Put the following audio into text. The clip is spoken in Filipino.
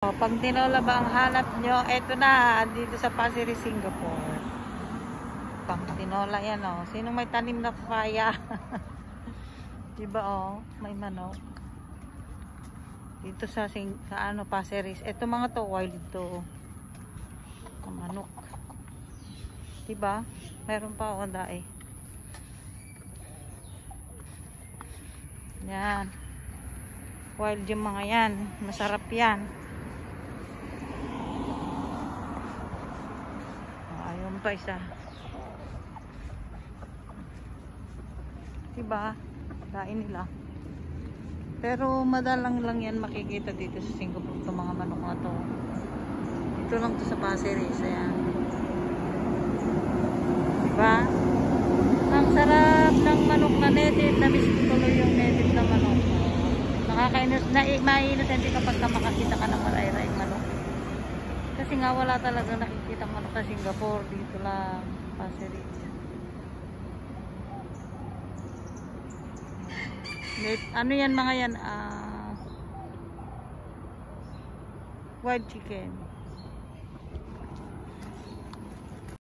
Pag tinola ba ang hanap nyo, eto na, dito sa Pasir Ris, Singapore. Pang tinola yan, oh. Sinong may tanim na papaya? Diba, oh, may manok. Dito sa ano, Pasir Ris. Eto mga to, wild to. Ang manok. Diba? Meron pa, oh, dae. Yan. Wild yung mga yan. Masarap yan. Ayun pa isa. Diba? Kain nila. Pero madalang lang yan makikita dito sa Singapore itong mga manok na to. Dito lang to sa Pasir Ris. Ayan. Diba? Ang sarap ng manok na native. Namiss ko tuloy yung native na manok. Nakakainis. Mainosente kapag makakita ka ng maray-rayang manok. Kasi nga wala talaga nakikita manok sa Singapore. Dito lang. Pasir Ris. Ano yan mga yan? Wild chicken.